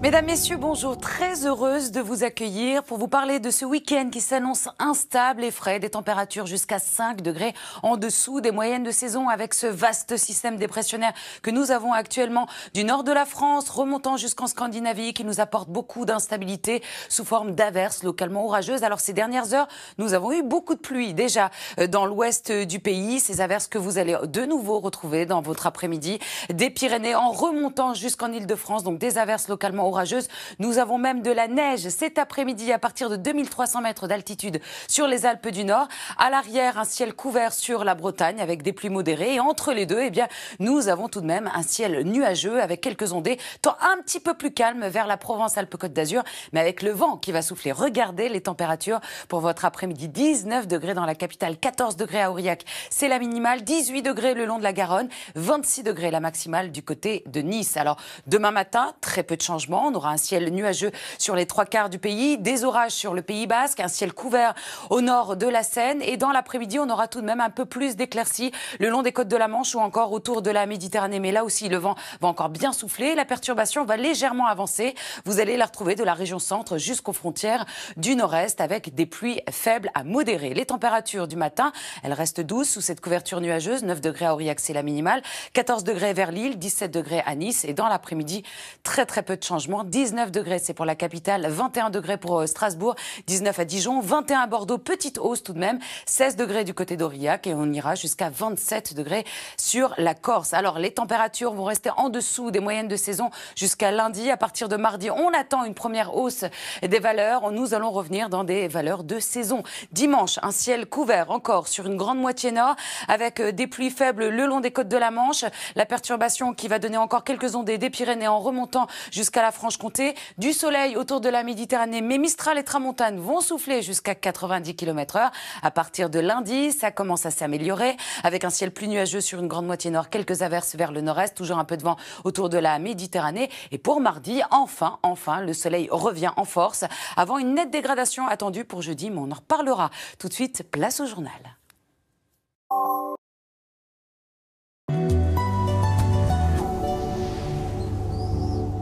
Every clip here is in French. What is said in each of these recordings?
Mesdames, Messieurs, bonjour. Très heureuse de vous accueillir pour vous parler de ce week-end qui s'annonce instable et frais. Des températures jusqu'à 5 degrés en dessous des moyennes de saison avec ce vaste système dépressionnaire que nous avons actuellement du nord de la France, remontant jusqu'en Scandinavie, qui nous apporte beaucoup d'instabilité sous forme d'averses localement orageuses. Alors ces dernières heures, nous avons eu beaucoup de pluie déjà dans l'ouest du pays. Ces averses que vous allez de nouveau retrouver dans votre après-midi. Des Pyrénées en remontant jusqu'en Île-de-France, donc des averses localement orageuses. Nous avons même de la neige cet après-midi à partir de 2300 mètres d'altitude sur les Alpes du Nord. À l'arrière, un ciel couvert sur la Bretagne avec des pluies modérées. Et entre les deux, nous avons tout de même un ciel nuageux avec quelques ondées, temps un petit peu plus calme vers la Provence-Alpes-Côte d'Azur, mais avec le vent qui va souffler. Regardez les températures pour votre après-midi. 19 degrés dans la capitale, 14 degrés à Aurillac, c'est la minimale, 18 degrés le long de la Garonne, 26 degrés la maximale du côté de Nice. Alors, demain matin, très peu de changements. On aura un ciel nuageux sur les 3/4 du pays, des orages sur le Pays Basque, un ciel couvert au nord de la Seine. Et dans l'après-midi, on aura tout de même un peu plus d'éclaircies le long des côtes de la Manche ou encore autour de la Méditerranée. Mais là aussi, le vent va encore bien souffler. La perturbation va légèrement avancer. Vous allez la retrouver de la région centre jusqu'aux frontières du nord-est avec des pluies faibles à modérées. Les températures du matin, elles restent douces sous cette couverture nuageuse. 9 degrés à Aurillac, c'est la minimale. 14 degrés vers Lille, 17 degrés à Nice. Et dans l'après-midi, très peu de changements. 19 degrés, c'est pour la capitale, 21 degrés pour Strasbourg, 19 à Dijon, 21 à Bordeaux, petite hausse tout de même, 16 degrés du côté d'Aurillac et on ira jusqu'à 27 degrés sur la Corse. Alors, les températures vont rester en dessous des moyennes de saison jusqu'à lundi. À partir de mardi, on attend une première hausse des valeurs. Nous allons revenir dans des valeurs de saison. Dimanche, un ciel couvert encore sur une grande moitié nord avec des pluies faibles le long des côtes de la Manche. La perturbation qui va donner encore quelques ondées des Pyrénées en remontant jusqu'à la Franche-Comté, du soleil autour de la Méditerranée, mais Mistral et Tramontane vont souffler jusqu'à 90 km/h. À partir de lundi, ça commence à s'améliorer avec un ciel plus nuageux sur une grande moitié nord, quelques averses vers le nord-est, toujours un peu de vent autour de la Méditerranée. Et pour mardi, enfin, le soleil revient en force avant une nette dégradation attendue pour jeudi, mais on en reparlera tout de suite. Place au journal.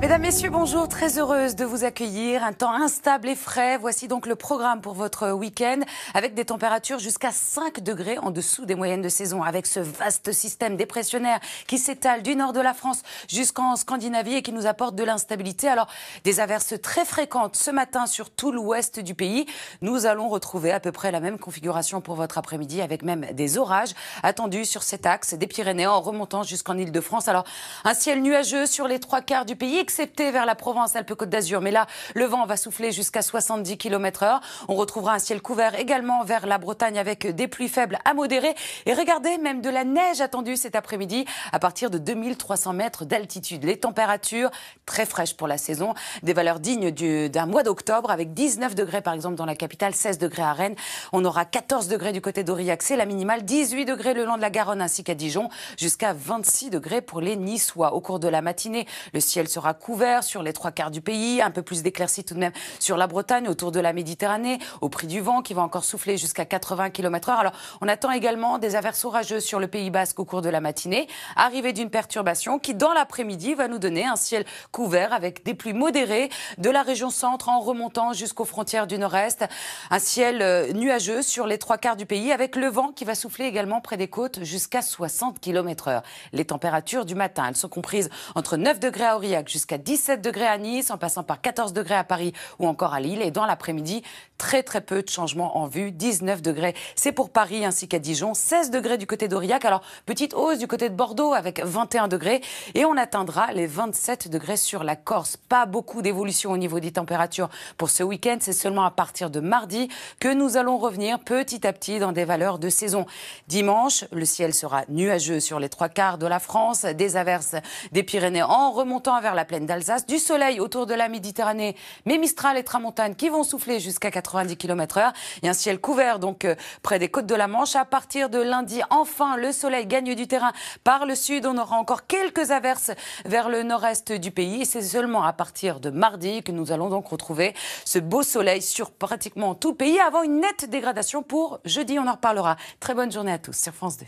Mesdames, Messieurs, bonjour. Très heureuse de vous accueillir. Un temps instable et frais. Voici donc le programme pour votre week-end avec des températures jusqu'à 5 degrés en dessous des moyennes de saison avec ce vaste système dépressionnaire qui s'étale du nord de la France jusqu'en Scandinavie et qui nous apporte de l'instabilité. Alors, des averses très fréquentes ce matin sur tout l'ouest du pays. Nous allons retrouver à peu près la même configuration pour votre après-midi avec même des orages attendus sur cet axe des Pyrénées en remontant jusqu'en Île-de-France. Alors, un ciel nuageux sur les 3/4 du pays, excepté vers la Provence-Alpes-Côte d'Azur. Mais là, le vent va souffler jusqu'à 70 km/h. On retrouvera un ciel couvert également vers la Bretagne avec des pluies faibles à modérées. Et regardez, même de la neige attendue cet après-midi à partir de 2300 mètres d'altitude. Les températures très fraîches pour la saison. Des valeurs dignes d'un mois d'octobre avec 19 degrés par exemple dans la capitale, 16 degrés à Rennes. On aura 14 degrés du côté d'Aurillac, c'est la minimale. 18 degrés le long de la Garonne ainsi qu'à Dijon. Jusqu'à 26 degrés pour les Niçois. Au cours de la matinée, le ciel sera couvert sur les 3/4 du pays, un peu plus d'éclaircies tout de même sur la Bretagne, autour de la Méditerranée, au prix du vent qui va encore souffler jusqu'à 80 km/h. Alors, on attend également des averses orageuses sur le Pays Basque au cours de la matinée, arrivée d'une perturbation qui, dans l'après-midi, va nous donner un ciel couvert avec des pluies modérées de la région centre en remontant jusqu'aux frontières du nord-est. Un ciel nuageux sur les 3/4 du pays avec le vent qui va souffler également près des côtes jusqu'à 60 km/h. Les températures du matin, elles sont comprises entre 9 degrés à Aurillac jusqu'à 17 degrés à Nice, en passant par 14 degrés à Paris ou encore à Lille. Et dans l'après-midi, très peu de changements en vue. 19 degrés, c'est pour Paris ainsi qu'à Dijon. 16 degrés du côté d'Aurillac. Alors, petite hausse du côté de Bordeaux avec 21 degrés. Et on atteindra les 27 degrés sur la Corse. Pas beaucoup d'évolution au niveau des températures pour ce week-end. C'est seulement à partir de mardi que nous allons revenir petit à petit dans des valeurs de saison. Dimanche, le ciel sera nuageux sur les 3/4 de la France. Des averses des Pyrénées en remontant vers la plaine d'Alsace, du soleil autour de la Méditerranée, mais Mistral et Tramontane qui vont souffler jusqu'à 90 km/h. Il y a un ciel couvert donc près des côtes de la Manche. À partir de lundi, enfin, le soleil gagne du terrain par le sud. On aura encore quelques averses vers le nord-est du pays. Et c'est seulement à partir de mardi que nous allons donc retrouver ce beau soleil sur pratiquement tout le pays avant une nette dégradation pour jeudi. On en reparlera. Très bonne journée à tous sur France 2.